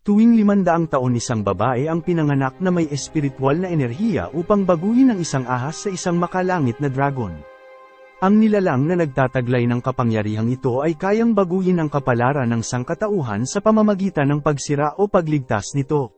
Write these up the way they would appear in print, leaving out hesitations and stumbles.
Tuwing 500 taon isang babae ang pinanganak na may espiritual na enerhiya upang baguhin ang isang ahas sa isang makalangit na dragon. Ang nilalang na nagtataglay ng kapangyarihang ito ay kayang baguhin ang kapalaran ng sangkatauhan sa pamamagitan ng pagsira o pagligtas nito.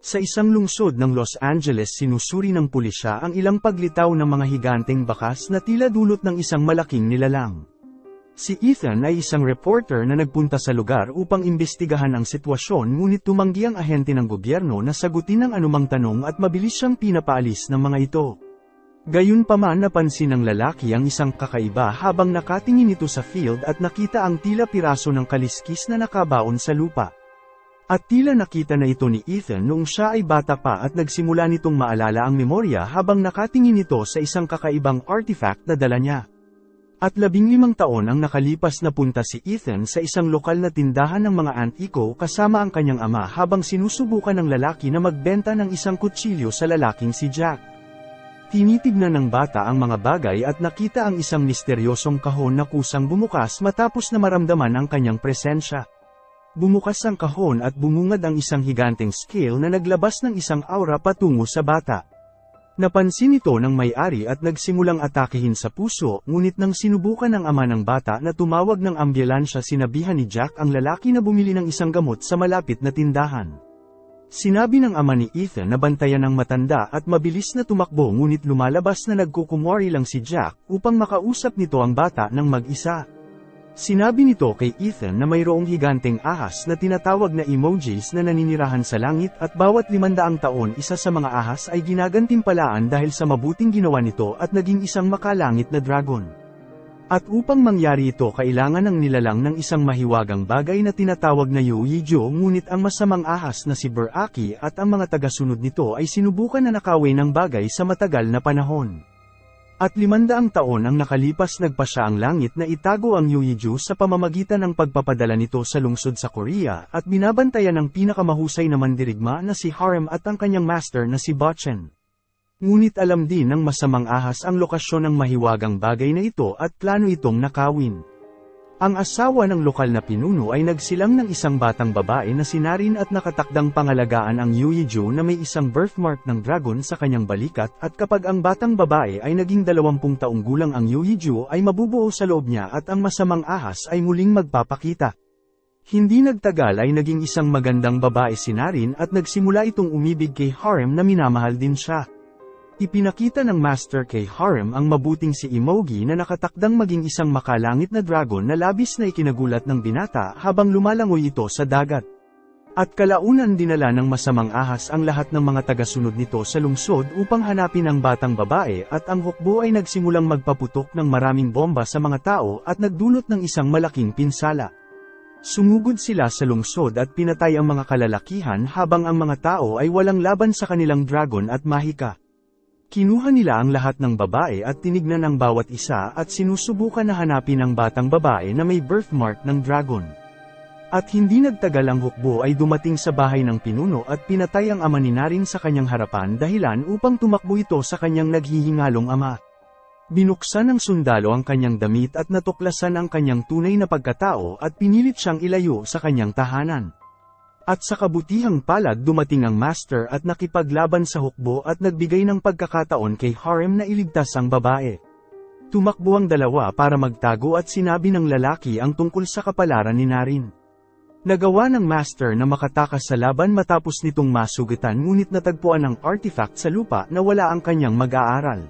Sa isang lungsod ng Los Angeles sinusuri ng pulisya ang ilang paglitaw ng mga higanteng bakas na tila dulot ng isang malaking nilalang. Si Ethan ay isang reporter na nagpunta sa lugar upang imbestigahan ang sitwasyon ngunit tumanggi ang ahente ng gobyerno na sagutin ang anumang tanong at mabilis siyang pinapaalis ng mga ito. Gayunpaman napansin ng lalaki ang isang kakaiba habang nakatingin ito sa field at nakita ang tila piraso ng kaliskis na nakabaon sa lupa. At tila nakita na ito ni Ethan noong siya ay bata pa at nagsimula nitong maalala ang memorya habang nakatingin ito sa isang kakaibang artifact na dala niya. At 15 taon ang nakalipas na punta si Ethan sa isang lokal na tindahan ng mga antiko kasama ang kanyang ama habang sinusubukan ng lalaki na magbenta ng isang kutsilyo sa lalaking si Jack. Tinitignan ng bata ang mga bagay at nakita ang isang misteryosong kahon na kusang bumukas matapos na maramdaman ang kanyang presensya. Bumukas ang kahon at bumungad ang isang higanteng scale na naglabas ng isang aura patungo sa bata. Napansin ito ng may-ari at nagsimulang atakehin sa puso, ngunit nang sinubukan ng ama ng bata na tumawag ng ambulansya sinabihan ni Jack ang lalaki na bumili ng isang gamot sa malapit na tindahan. Sinabi ng ama ni Ethan na bantayan ang matanda at mabilis na tumakbo ngunit lumalabas na nagkukumwari lang si Jack upang makausap nito ang bata ng mag-isa. Sinabi nito kay Ethan na mayroong higanteng ahas na tinatawag na emojis na naninirahan sa langit at bawat 500 taon isa sa mga ahas ay ginagantimpalaan dahil sa mabuting ginawa nito at naging isang makalangit na dragon. At upang mangyari ito kailangan ng nilalang ng isang mahiwagang bagay na tinatawag na Yuyijo ngunit ang masamang ahas na si Buraki at ang mga tagasunod nito ay sinubukan na nakawin ng bagay sa matagal na panahon. At 500 taon ang nakalipas nagpasya ang langit na itago ang Yuyijo sa pamamagitan ng pagpapadala nito sa lungsod sa Korea at binabantayan ng pinakamahusay na mandirigma na si Harem at ang kanyang master na si Botchen. Ngunit alam din ng masamang ahas ang lokasyon ng mahiwagang bagay na ito at plano itong nakawin. Ang asawa ng lokal na pinuno ay nagsilang ng isang batang babae na sinarin at nakatakdang pangalagaan ang Yuyijo na may isang birthmark ng dragon sa kanyang balikat at kapag ang batang babae ay naging 20 taong gulang ang Yuyijo ay mabubuo sa loob niya at ang masamang ahas ay muling magpapakita. Hindi nagtagal ay naging isang magandang babae sinarin at nagsimula itong umibig kay Harem na minamahal din siya. Ipinakita ng master kay Harem ang mabuting si Emogi na nakatakdang maging isang makalangit na dragon na labis na ikinagulat ng binata habang lumalangoy ito sa dagat. At kalaunan dinala ng masamang ahas ang lahat ng mga tagasunod nito sa lungsod upang hanapin ang batang babae at ang hukbo ay nagsimulang magpaputok ng maraming bomba sa mga tao at nagdulot ng isang malaking pinsala. Sumugod sila sa lungsod at pinatay ang mga kalalakihan habang ang mga tao ay walang laban sa kanilang dragon at mahika. Kinuha nila ang lahat ng babae at tinignan ang bawat isa at sinusubukan na hanapin ang batang babae na may birthmark ng dragon. At hindi nagtagal ang hukbo ay dumating sa bahay ng pinuno at pinatay ang ama ni Narin sa kanyang harapan dahilan upang tumakbo ito sa kanyang naghihingalong ama. Binuksan ng sundalo ang kanyang damit at natuklasan ang kanyang tunay na pagkatao at pinilit siyang ilayo sa kanyang tahanan. At sa kabutihang palad dumating ang master at nakipaglaban sa hukbo at nagbigay ng pagkakataon kay Harem na iligtas ang babae. Tumakbo ang dalawa para magtago at sinabi ng lalaki ang tungkol sa kapalaran ni Narin. Nagawa ng master na makatakas sa laban matapos nitong masugatan ngunit natagpuan ang artifact sa lupa na wala ang kanyang mag-aaral.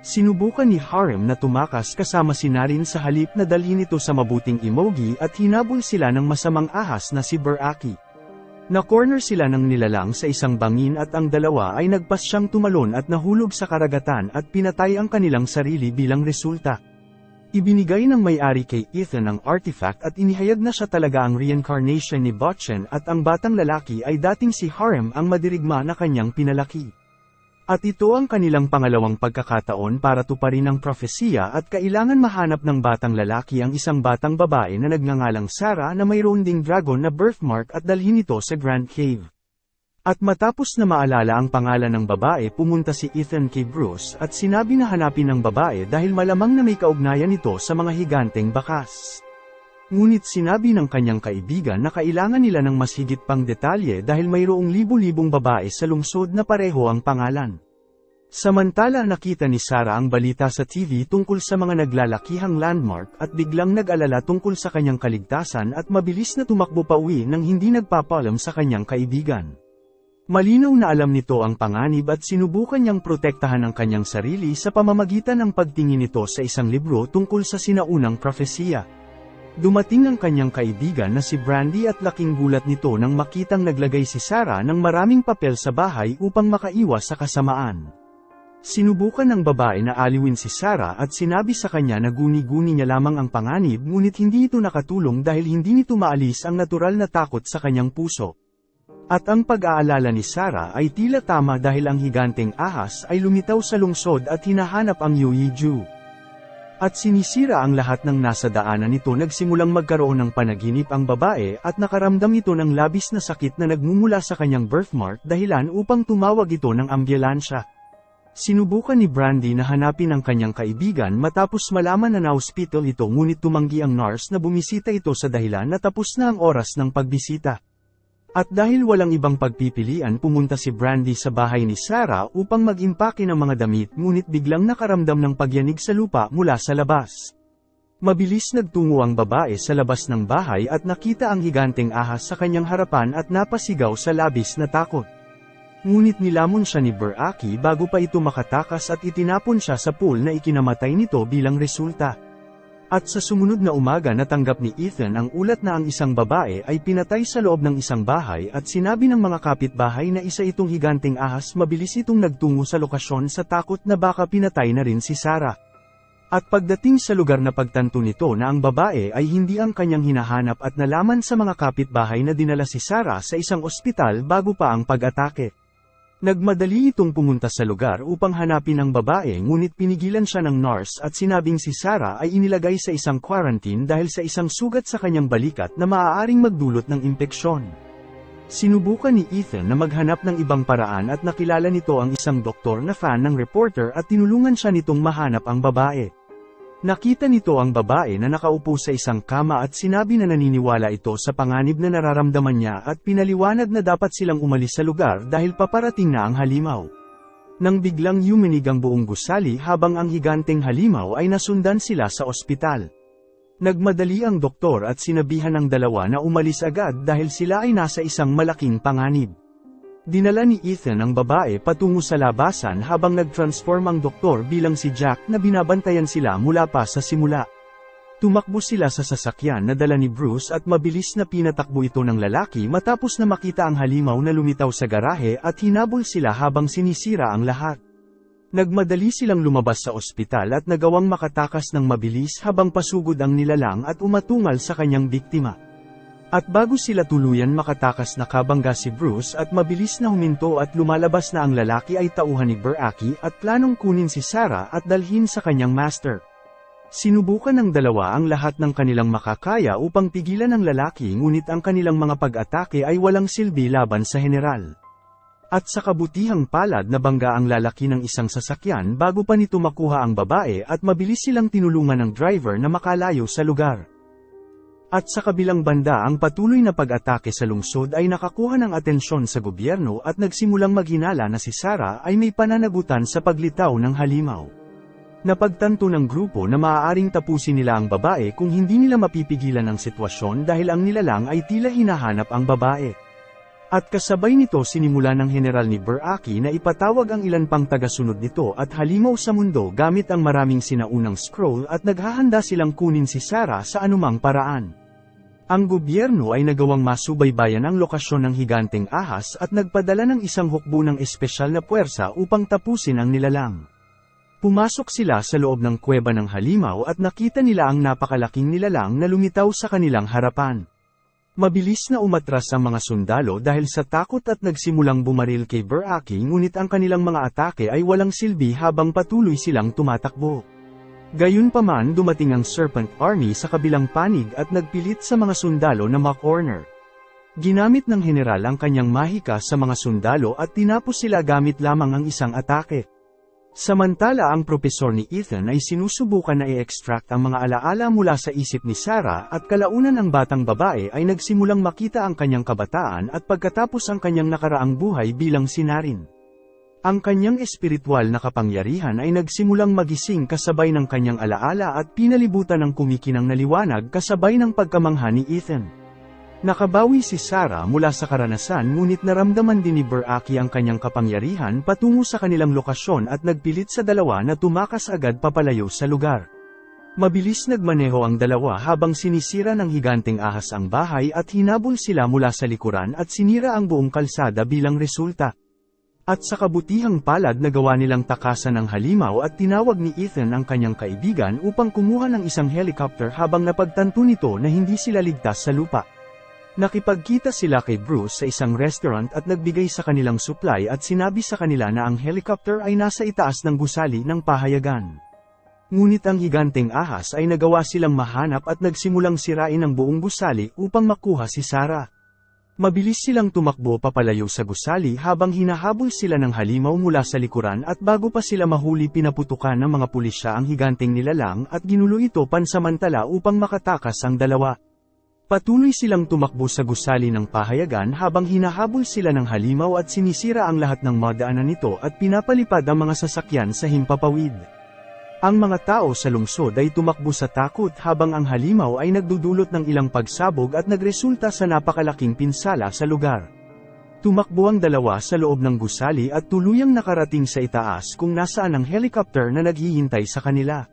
Sinubukan ni Harem na tumakas kasama si Narin sa halip na dalhin ito sa mabuting Emogi at hinabol sila ng masamang ahas na si Buraki. Na-corner sila ng nilalang sa isang bangin at ang dalawa ay nagpasyang tumalon at nahulog sa karagatan at pinatay ang kanilang sarili bilang resulta. Ibinigay ng may-ari kay Ethan ang artifact at inihayag na siya talaga ang reincarnation ni Botchen at ang batang lalaki ay dating si Harem ang madirigma na kanyang pinalaki. At ito ang kanilang pangalawang pagkakataon para tuparin ang propesiya at kailangan mahanap ng batang lalaki ang isang batang babae na nagngangalang Sarah na mayroon ding dragon na birthmark at dalhin ito sa Grand Cave. At matapos na maalala ang pangalan ng babae pumunta si Ethan kay Bruce at sinabi na hanapin ang babae dahil malamang na may kaugnayan ito sa mga higanteng bakas. Ngunit sinabi ng kanyang kaibigan na kailangan nila ng mas higit pang detalye dahil mayroong libu-libong babae sa lungsod na pareho ang pangalan. Samantala nakita ni Sarah ang balita sa TV tungkol sa mga naglalakihang landmark at biglang nag-alala tungkol sa kanyang kaligtasan at mabilis na tumakbo pauwi nang hindi nagpapaalam sa kanyang kaibigan. Malinaw na alam nito ang panganib at sinubukan niyang protektahan ang kanyang sarili sa pamamagitan ng pagtingin nito sa isang libro tungkol sa sinaunang propesiya. Dumating ang kanyang kaibigan na si Brandy at laking gulat nito nang makitang naglagay si Sarah ng maraming papel sa bahay upang makaiwas sa kasamaan. Sinubukan ng babae na aliwin si Sarah at sinabi sa kanya na guni-guni niya lamang ang panganib ngunit hindi ito nakatulong dahil hindi nito maalis ang natural na takot sa kanyang puso. At ang pag-aalala ni Sarah ay tila tama dahil ang higanteng ahas ay lumitaw sa lungsod at hinahanap ang Yuyi-Ju. At sinisira ang lahat ng nasa daanan nito. Nagsimulang magkaroon ng panaginip ang babae at nakaramdam ito ng labis na sakit na nagmumula sa kanyang birthmark dahilan upang tumawag ito ng ambulansya. Sinubukan ni Brandy na hanapin ang kanyang kaibigan matapos malaman na na-hospital ito ngunit tumanggi ang nurse na bumisita ito sa dahilan na tapos na ang oras ng pagbisita. At dahil walang ibang pagpipilian pumunta si Brandy sa bahay ni Sarah upang mag-impake ng mga damit ngunit biglang nakaramdam ng pagyanig sa lupa mula sa labas. Mabilis nagtungo ang babae sa labas ng bahay at nakita ang higanteng ahas sa kanyang harapan at napasigaw sa labis na takot. Ngunit nilamon siya ni Beraki bago pa ito makatakas at itinapon siya sa pool na ikinamatay nito bilang resulta. At sa sumunod na umaga natanggap ni Ethan ang ulat na ang isang babae ay pinatay sa loob ng isang bahay at sinabi ng mga kapitbahay na isa itong higanteng ahas. Mabilis itong nagtungo sa lokasyon sa takot na baka pinatay na rin si Sarah. At pagdating sa lugar na pagtanto nito na ang babae ay hindi ang kanyang hinahanap at nalaman sa mga kapitbahay na dinala si Sarah sa isang ospital bago pa ang pag-atake. Nagmadali itong pumunta sa lugar upang hanapin ang babae ngunit pinigilan siya ng nurse at sinabing si Sarah ay inilagay sa isang quarantine dahil sa isang sugat sa kanyang balikat na maaaring magdulot ng impeksyon. Sinubukan ni Ethan na maghanap ng ibang paraan at nakilala nito ang isang doktor na fan ng reporter at tinulungan siya nitong mahanap ang babae. Nakita nito ang babae na nakaupo sa isang kama at sinabi na naniniwala ito sa panganib na nararamdaman niya at pinaliwanag na dapat silang umalis sa lugar dahil paparating na ang halimaw. Nang biglang yuminig ang buong gusali habang ang higanteng halimaw ay nasundan sila sa ospital. Nagmadali ang doktor at sinabihan ng dalawa na umalis agad dahil sila ay nasa isang malaking panganib. Dinala ni Ethan ang babae patungo sa labasan habang nag-transform ang doktor bilang si Jack na binabantayan sila mula pa sa simula. Tumakbo sila sa sasakyan na dala ni Bruce at mabilis na pinatakbo ito ng lalaki matapos na makita ang halimaw na lumitaw sa garahe at hinabol sila habang sinisira ang lahat. Nagmadali silang lumabas sa ospital at nagawang makatakas ng mabilis habang pasugod ang nilalang at umatungal sa kanyang biktima. At bago sila tuluyan makatakas nakabangga si Bruce at mabilis na huminto at lumalabas na ang lalaki ay tauhan ni Beraki at planong kunin si Sarah at dalhin sa kanyang master. Sinubukan ng dalawa ang lahat ng kanilang makakaya upang pigilan ang lalaki ngunit ang kanilang mga pag-atake ay walang silbi laban sa general. At sa kabutihang palad nabangga ang lalaki ng isang sasakyan bago pa nito makuha ang babae at mabilis silang tinulungan ng driver na makalayo sa lugar. At sa kabilang banda ang patuloy na pag-atake sa lungsod ay nakakuha ng atensyon sa gobyerno at nagsimulang maghinala na si Sarah ay may pananagutan sa paglitaw ng halimaw. Napagtanto ng grupo na maaaring tapusin nila ang babae kung hindi nila mapipigilan ang sitwasyon dahil ang nilalang ay tila hinahanap ang babae. At kasabay nito sinimula ng general ni Beraki na ipatawag ang ilan pang tagasunod nito at halimaw sa mundo gamit ang maraming sinaunang scroll at naghahanda silang kunin si Sarah sa anumang paraan. Ang gobyerno ay nagawang masubaybayan ang lokasyon ng higanteng ahas at nagpadala ng isang hukbo ng espesyal na puwersa upang tapusin ang nilalang. Pumasok sila sa loob ng kuweba ng halimaw at nakita nila ang napakalaking nilalang na lumitaw sa kanilang harapan. Mabilis na umatras ang mga sundalo dahil sa takot at nagsimulang bumaril kay Beraki ngunit ang kanilang mga atake ay walang silbi habang patuloy silang tumatakbo. Gayunpaman dumating ang Serpent Army sa kabilang panig at nagpilit sa mga sundalo na ma-corner. Ginamit ng general ang kanyang mahika sa mga sundalo at tinapos sila gamit lamang ang isang atake. Samantala ang propesor ni Ethan ay sinusubukan na i-extract ang mga alaala mula sa isip ni Sarah at kalaunan ang batang babae ay nagsimulang makita ang kanyang kabataan at pagkatapos ang kanyang nakaraang buhay bilang sinarin. Ang kanyang espiritual na kapangyarihan ay nagsimulang magising kasabay ng kanyang alaala at pinalibutan ng kumikinang na liwanag kasabay ng pagkamangha ni Ethan. Nakabawi si Sarah mula sa karanasan ngunit naramdaman din ni Beraki ang kanyang kapangyarihan patungo sa kanilang lokasyon at nagpilit sa dalawa na tumakas agad papalayo sa lugar. Mabilis nagmaneho ang dalawa habang sinisira ng higanteng ahas ang bahay at hinabol sila mula sa likuran at sinira ang buong kalsada bilang resulta. At sa kabutihang palad nagawa nilang takasan ng halimaw at tinawag ni Ethan ang kanyang kaibigan upang kumuha ng isang helicopter habang napagtanto nito na hindi sila ligtas sa lupa. Nakipagkita sila kay Bruce sa isang restaurant at nagbigay sa kanilang supply at sinabi sa kanila na ang helicopter ay nasa itaas ng gusali ng pahayagan. Ngunit ang higanteng ahas ay nagawa silang mahanap at nagsimulang sirain ang buong gusali upang makuha si Sarah. Mabilis silang tumakbo papalayo sa gusali habang hinahabol sila ng halimaw mula sa likuran at bago pa sila mahuli pinaputukan ng mga pulisya ang higanteng nilalang at ginulo ito pansamantala upang makatakas ang dalawa. Patuloy silang tumakbo sa gusali ng pahayagan habang hinahabol sila ng halimaw at sinisira ang lahat ng madaanan nito at pinapalipad ang mga sasakyan sa himpapawid. Ang mga tao sa lungsod ay tumakbo sa takot habang ang halimaw ay nagdudulot ng ilang pagsabog at nagresulta sa napakalaking pinsala sa lugar. Tumakbo ang dalawa sa loob ng gusali at tuluyang nakarating sa itaas kung nasaan ang helicopter na naghihintay sa kanila.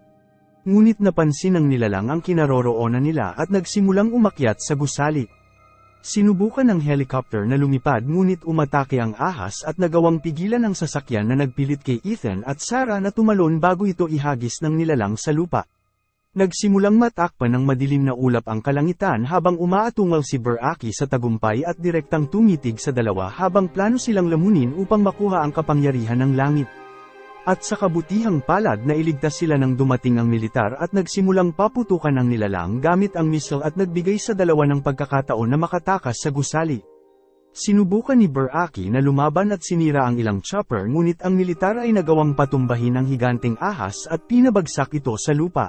Ngunit napansin ng nilalang ang kinaroroonan nila at nagsimulang umakyat sa gusali. Sinubukan ng helicopter na lumipad ngunit umatake ang ahas at nagawang pigilan ang sasakyan na nagpilit kay Ethan at Sarah na tumalon bago ito ihagis ng nilalang sa lupa. Nagsimulang matakpan ng madilim na ulap ang kalangitan habang umaatungal si Beraki sa tagumpay at direktang tumitig sa dalawa habang plano silang lamunin upang makuha ang kapangyarihan ng langit. At sa kabutihang palad na iligtas sila nang dumating ang militar at nagsimulang paputukan ang nilalang gamit ang missile at nagbigay sa dalawa ng pagkakataon na makatakas sa gusali. Sinubukan ni Beraki na lumaban at sinira ang ilang chopper ngunit ang militar ay nagawang patumbahin ang higanteng ahas at pinabagsak ito sa lupa.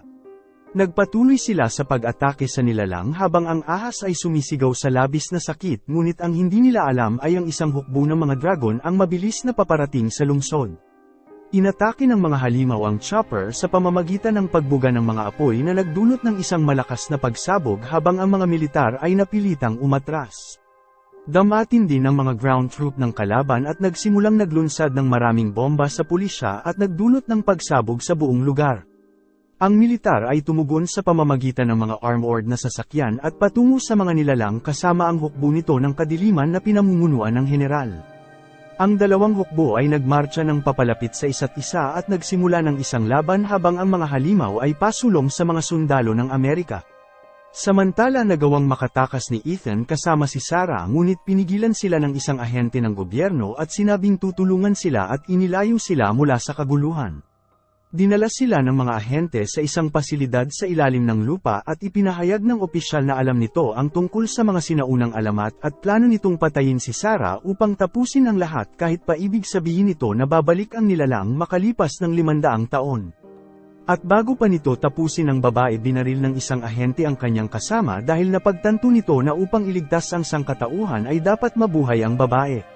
Nagpatuloy sila sa pag-atake sa nilalang habang ang ahas ay sumisigaw sa labis na sakit ngunit ang hindi nila alam ay ang isang hukbo ng mga dragon ang mabilis na paparating sa lungsod. Inatake ng mga halimaw ang chopper sa pamamagitan ng pagbuga ng mga apoy na nagdulot ng isang malakas na pagsabog habang ang mga militar ay napilitang umatras. Damatin din ang mga ground troop ng kalaban at nagsimulang naglunsad ng maraming bomba sa pulisya at nagdulot ng pagsabog sa buong lugar. Ang militar ay tumugon sa pamamagitan ng mga armored na sasakyan at patungo sa mga nilalang kasama ang hukbo nito ng kadiliman na pinamumunuan ng general. Ang dalawang hukbo ay nagmarcha ng papalapit sa isa't isa at nagsimula ng isang laban habang ang mga halimaw ay pasulong sa mga sundalo ng Amerika. Samantala nagawang makatakas ni Ethan kasama si Sarah ngunit pinigilan sila ng isang ahente ng gobyerno at sinabing tutulungan sila at inilayo sila mula sa kaguluhan. Dinala sila ng mga ahente sa isang pasilidad sa ilalim ng lupa at ipinahayag ng opisyal na alam nito ang tungkol sa mga sinaunang alamat at plano nitong patayin si Sarah upang tapusin ang lahat kahit pa ibig sabihin nito na babalik ang nilalang makalipas ng 500 taon. At bago pa nito tapusin ang babae binaril ng isang ahente ang kanyang kasama dahil napagtanto nito na upang iligtas ang sangkatauhan ay dapat mabuhay ang babae.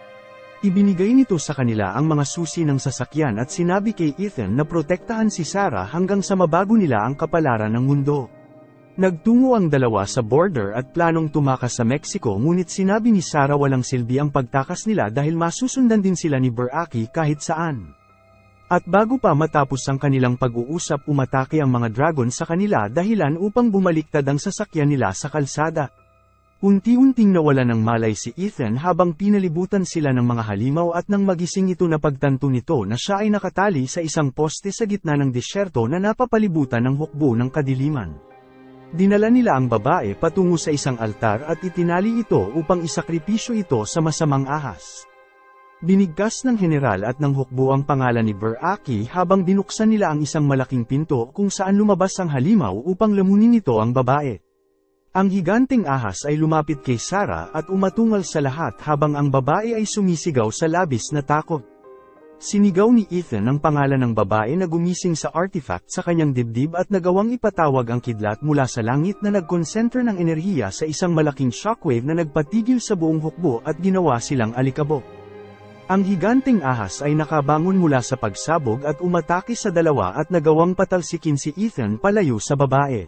Ibinigay nito sa kanila ang mga susi ng sasakyan at sinabi kay Ethan na protektahan si Sarah hanggang sa mabago nila ang kapalaran ng mundo. Nagtungo ang dalawa sa border at planong tumakas sa Mexico ngunit sinabi ni Sarah walang silbi ang pagtakas nila dahil masusundan din sila ni Beraki kahit saan. At bago pa matapos ang kanilang pag-uusap umatake ang mga dragon sa kanila dahilan upang bumaliktad ang sasakyan nila sa kalsada. Unti-unting nawala ng malay si Ethan habang pinalibutan sila ng mga halimaw at nang magising ito na pagtanto nito na siya ay nakatali sa isang poste sa gitna ng disyerto na napapalibutan ng hukbo ng kadiliman. Dinala nila ang babae patungo sa isang altar at itinali ito upang isakripisyo ito sa masamang ahas. Binigkas ng general at ng hukbo ang pangalan ni Beraki habang binuksan nila ang isang malaking pinto kung saan lumabas ang halimaw upang lamunin nito ang babae. Ang higanteng ahas ay lumapit kay Sarah at umatungal sa lahat habang ang babae ay sumisigaw sa labis na takot. Sinigaw ni Ethan ang pangalan ng babae na gumising sa artifact sa kanyang dibdib at nagawang ipatawag ang kidlat mula sa langit na nagkonsentra ng enerhiya sa isang malaking shockwave na nagpatigil sa buong hukbo at ginawa silang alikabok. Ang higanteng ahas ay nakabangon mula sa pagsabog at umatake sa dalawa at nagawang patalsikin si Ethan palayo sa babae.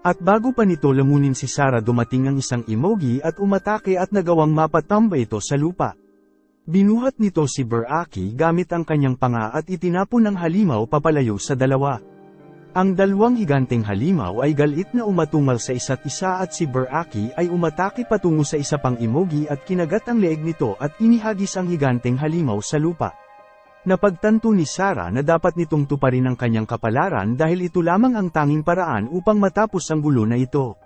At bago pa nito lamunin si Sarah dumating ang isang emoji at umatake at nagawang mapatamba ito sa lupa. Binuhat nito si Beraki gamit ang kanyang panga at itinapon ng halimaw papalayo sa dalawa. Ang dalawang higanteng halimaw ay galit na umatungal sa isa't isa at si Beraki ay umatake patungo sa isa pang emoji at kinagat ang leeg nito at inihagis ang higanteng halimaw sa lupa. Napagtanto ni Sarah na dapat nitong tuparin ang kanyang kapalaran dahil ito lamang ang tanging paraan upang matapos ang gulo na ito.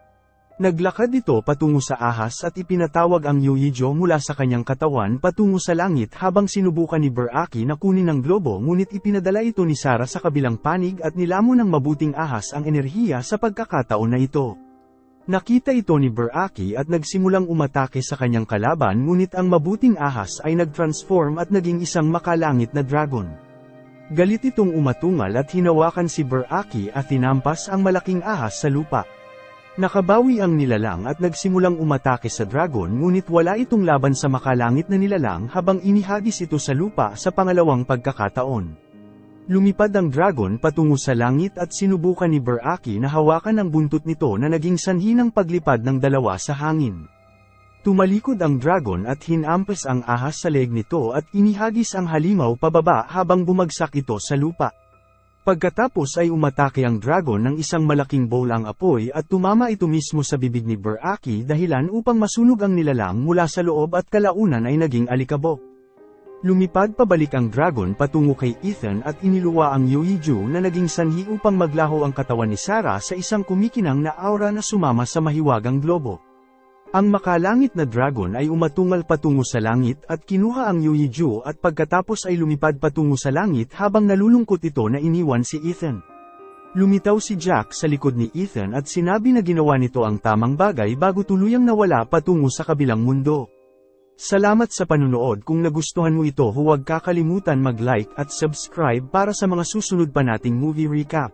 Naglakad ito patungo sa ahas at ipinatawag ang Yuyijo mula sa kanyang katawan patungo sa langit habang sinubukan ni Beraki na kunin ang globo ngunit ipinadala ito ni Sarah sa kabilang panig at nilamon ng mabuting ahas ang enerhiya sa pagkakataon na ito. Nakita ito ni Beraki at nagsimulang umatake sa kanyang kalaban ngunit ang mabuting ahas ay nag-transform at naging isang makalangit na dragon. Galit itong umatungal at hinawakan si Beraki at tinampas ang malaking ahas sa lupa. Nakabawi ang nilalang at nagsimulang umatake sa dragon ngunit wala itong laban sa makalangit na nilalang habang inihagis ito sa lupa sa pangalawang pagkakataon. Lumipad ang dragon patungo sa langit at sinubukan ni Beraki na hawakan ang buntot nito na naging sanhi ng paglipad ng dalawa sa hangin. Tumalikod ang dragon at hinampas ang ahas sa leeg nito at inihagis ang halimaw pababa habang bumagsak ito sa lupa. Pagkatapos ay umatake ang dragon ng isang malaking bowl ang apoy at tumama ito mismo sa bibig ni Beraki dahilan upang masunog ang nilalang mula sa loob at kalaunan ay naging alikabok. Lumipad pabalik ang dragon patungo kay Ethan at iniluwa ang Yuiju na naging sanhi upang maglaho ang katawan ni Sarah sa isang kumikinang na aura na sumama sa mahiwagang globo. Ang makalangit na dragon ay umatungal patungo sa langit at kinuha ang Yuiju at pagkatapos ay lumipad patungo sa langit habang nalulungkot ito na iniwan si Ethan. Lumitaw si Jack sa likod ni Ethan at sinabi na ginawa nito ang tamang bagay bago tuluyang nawala patungo sa kabilang mundo. Salamat sa panunood. Kung nagustuhan mo ito huwag kakalimutan mag-like at subscribe para sa mga susunod pa nating movie recap.